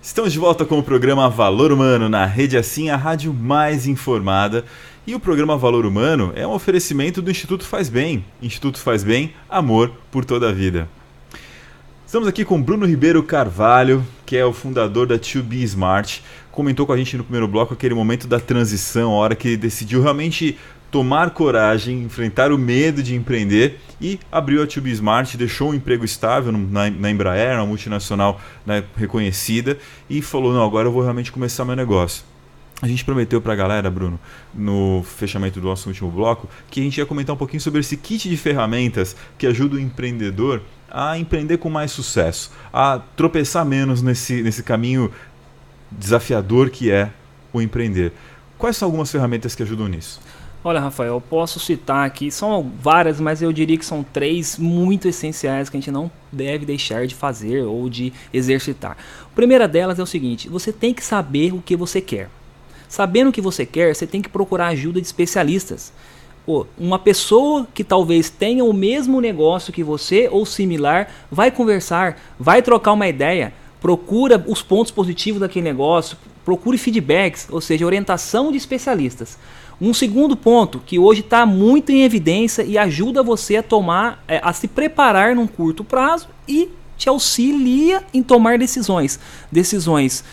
Estamos de volta com o programa Valor Humano na Rede Assim, a rádio mais informada. E o programa Valor Humano é um oferecimento do Instituto Faz Bem. Instituto Faz Bem, amor por toda a vida. Estamos aqui com Bruno Ribeiro Carvalho, que é o fundador da To Be Smart. Comentou com a gente no primeiro bloco aquele momento da transição, a hora que ele decidiu realmente tomar coragem, enfrentar o medo de empreender e abriu a To Be Smart, deixou um emprego estável na Embraer, uma multinacional, né, reconhecida, e falou, não, agora eu vou realmente começar meu negócio. A gente prometeu para a galera, Bruno, no fechamento do nosso último bloco, que a gente ia comentar um pouquinho sobre esse kit de ferramentas que ajuda o empreendedor a empreender com mais sucesso, a tropeçar menos nesse caminho desafiador que é o empreender. Quais são algumas ferramentas que ajudam nisso? Olha, Rafael, eu posso citar aqui, são várias, mas eu diria que são 3 muito essenciais que a gente não deve deixar de fazer ou de exercitar. A primeira delas é o seguinte, você tem que saber o que você quer. Sabendo o que você quer, você tem que procurar ajuda de especialistas. Uma pessoa que talvez tenha o mesmo negócio que você ou similar, vai conversar, vai trocar uma ideia, procura os pontos positivos daquele negócio, procure feedbacks, ou seja, orientação de especialistas. Um segundo ponto que hoje está muito em evidência e ajuda você a se preparar num curto prazo e te auxilia em tomar decisões. Decisões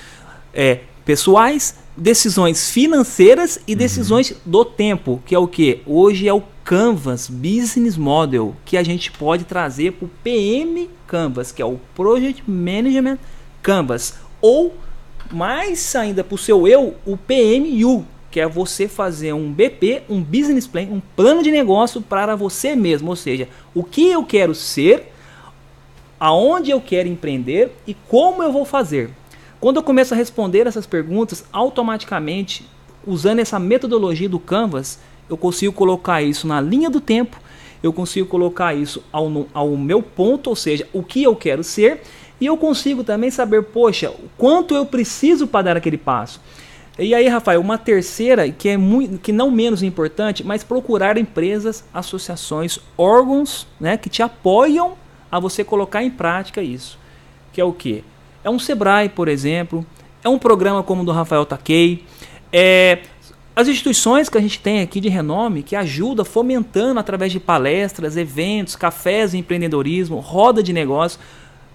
pessoais, decisões financeiras e decisões do tempo, que é o que? Hoje é o Canvas Business Model, que a gente pode trazer para o PM Canvas, que é o Project Management Canvas, ou mais ainda para o seu o PMU, que é você fazer um BP, um Business Plan, um plano de negócio para você mesmo, ou seja, o que eu quero ser, aonde eu quero empreender e como eu vou fazer. Quando eu começo a responder essas perguntas, automaticamente, usando essa metodologia do Canvas, eu consigo colocar isso na linha do tempo, eu consigo colocar isso ao meu ponto, ou seja, o que eu quero ser, e eu consigo também saber, poxa, quanto eu preciso para dar aquele passo. E aí, Rafael, uma terceira, que não menos importante, mas procurar empresas, associações, órgãos, né, que te apoiam a você colocar em prática isso. Que é o quê? É um Sebrae, por exemplo, é um programa como o do Rafael Takei, as instituições que a gente tem aqui de renome, que ajuda fomentando através de palestras, eventos, cafés de empreendedorismo, roda de negócio.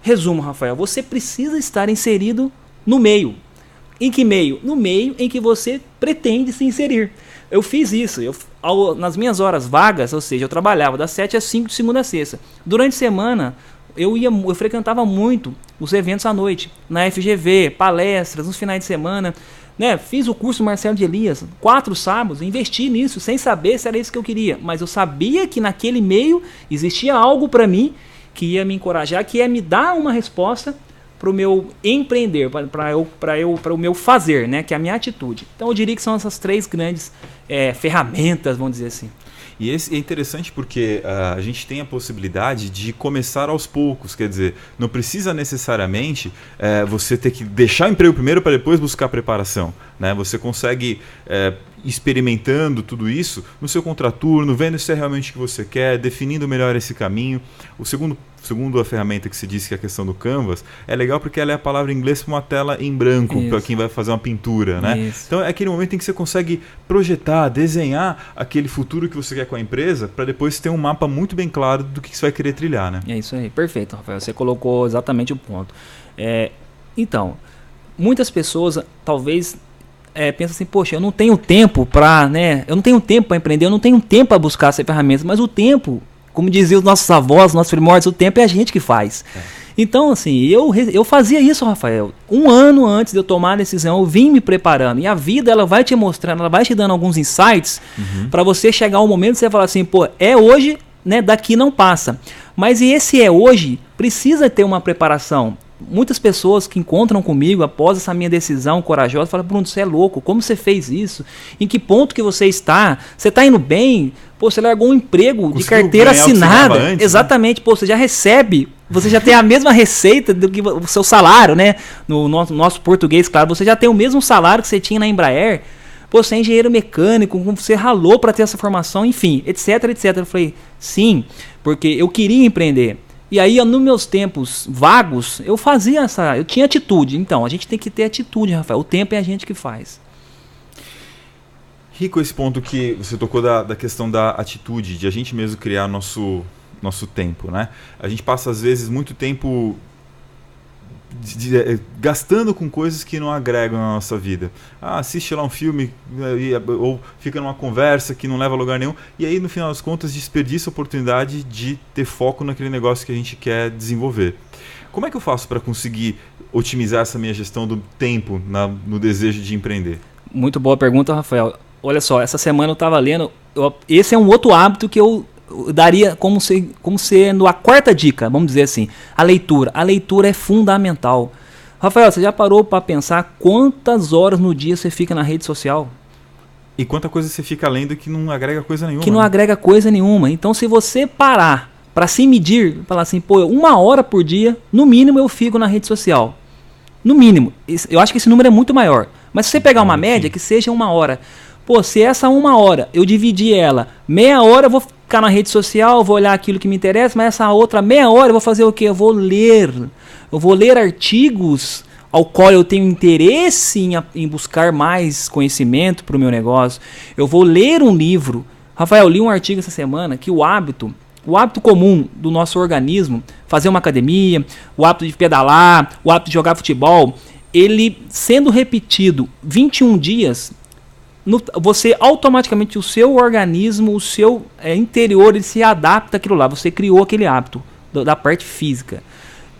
Resumo, Rafael, você precisa estar inserido no meio. Em que meio? No meio em que você pretende se inserir. Eu fiz isso, nas minhas horas vagas, ou seja, eu trabalhava das 7 às 5 de segunda a sexta. Durante a semana, eu frequentava muito os eventos à noite, na FGV, palestras, nos finais de semana, né? Fiz o curso Marcelo de Elias, 4 sábados, investi nisso, sem saber se era isso que eu queria. Mas eu sabia que naquele meio existia algo para mim que ia me encorajar, que ia me dar uma resposta para o meu empreender, para o meu fazer, né? Que é a minha atitude. Então eu diria que são essas 3 grandes ferramentas, vamos dizer assim. E esse é interessante porque a gente tem a possibilidade de começar aos poucos, quer dizer, não precisa necessariamente você ter que deixar o emprego primeiro para depois buscar preparação, né? Você consegue experimentando tudo isso no seu contraturno, vendo se é realmente o que você quer, definindo melhor esse caminho. O segundo a ferramenta que se disse, que é a questão do Canvas, é legal porque ela é a palavra em inglês para uma tela em branco, para quem vai fazer uma pintura, né? Isso. Então é aquele momento em que você consegue projetar, desenhar aquele futuro que você quer com a empresa, para depois ter um mapa muito bem claro do que você vai querer trilhar, né? É isso aí, perfeito, Rafael, você colocou exatamente o ponto. Então, muitas pessoas talvez pensam assim, poxa, eu não tenho tempo para empreender, eu não tenho tempo para buscar essas ferramentas, mas o tempo, como diziam os nossos avós, nossos primórdios, o tempo é a gente que faz. Então, assim, eu fazia isso, Rafael. 1 ano antes de eu tomar a decisão, eu vim me preparando. E a vida, ela vai te mostrando, ela vai te dando alguns insights para você chegar ao momento de você falar assim, pô, é hoje, né, daqui não passa. Mas e esse é hoje, precisa ter uma preparação. Muitas pessoas que encontram comigo após essa minha decisão corajosa falam, Bruno, você é louco, como você fez isso? Em que ponto que você está? Você está indo bem? Pô, você largou um emprego de carteira assinada. Antes, exatamente, né? Pô, você já recebe, você já tem a mesma receita do que o seu salário, né? No nosso português, claro, você já tem o mesmo salário que você tinha na Embraer. Pô, você é engenheiro mecânico, você ralou para ter essa formação, enfim, etc, etc. Eu falei, sim, porque eu queria empreender. E aí, nos meus tempos vagos, eu tinha atitude. Então, a gente tem que ter atitude, Rafael. O tempo é a gente que faz. Rico esse ponto que você tocou da questão da atitude, de a gente mesmo criar nosso tempo, né? A gente passa, às vezes, muito tempo gastando com coisas que não agregam na nossa vida. Assiste lá um filme ou fica numa conversa que não leva a lugar nenhum, e aí no final das contas desperdiça a oportunidade de ter foco naquele negócio que a gente quer desenvolver. Como é que eu faço para conseguir otimizar essa minha gestão do tempo no desejo de empreender? Muito boa pergunta, Rafael. Olha só, essa semana eu estava lendo, esse é um outro hábito que eu daria como sendo a quarta dica, vamos dizer assim, a leitura. A leitura é fundamental. Rafael, você já parou para pensar quantas horas no dia você fica na rede social? E quanta coisa você fica lendo que não agrega coisa nenhuma. Que não agrega coisa nenhuma. Então, se você parar para se medir, falar assim, 1 hora por dia, no mínimo eu fico na rede social. No mínimo. Eu acho que esse número é muito maior. Mas se você pegar uma média, que seja 1 hora. Se essa 1 hora eu dividir ela, meia hora eu vou ficar na rede social, vou olhar aquilo que me interessa, mas essa outra meia hora eu vou fazer o quê? Eu vou ler artigos ao qual eu tenho interesse em buscar mais conhecimento para o meu negócio. Eu vou ler um livro. Rafael, eu li um artigo essa semana que o hábito comum do nosso organismo, fazer uma academia, o hábito de pedalar, o hábito de jogar futebol, ele sendo repetido 21 dias, você automaticamente, o seu organismo, o seu interior, ele se adapta àquilo lá. Você criou aquele hábito da parte física.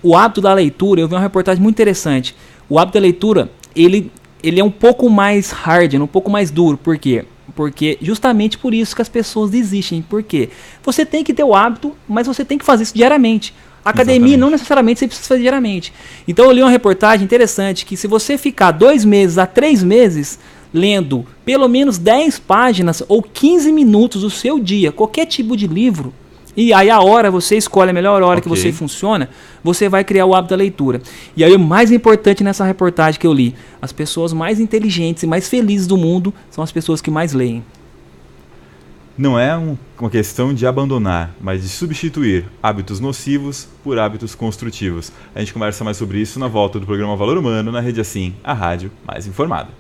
O hábito da leitura, eu vi uma reportagem muito interessante. O hábito da leitura, ele é um pouco mais hard, um pouco mais duro. Por quê? Porque justamente por isso que as pessoas desistem. Por quê? Você tem que ter o hábito, mas você tem que fazer isso diariamente. A academia não necessariamente você precisa fazer diariamente. Então eu li uma reportagem interessante que se você ficar 2 meses a 3 meses lendo pelo menos 10 páginas ou 15 minutos do seu dia, qualquer tipo de livro, e aí a hora, você escolhe a melhor hora que você funciona, você vai criar o hábito da leitura. E aí o mais importante nessa reportagem que eu li, as pessoas mais inteligentes e mais felizes do mundo são as pessoas que mais leem. Não é uma questão de abandonar, mas de substituir hábitos nocivos por hábitos construtivos. A gente conversa mais sobre isso na volta do programa Valor Humano, na Rede Assim, a rádio mais informada.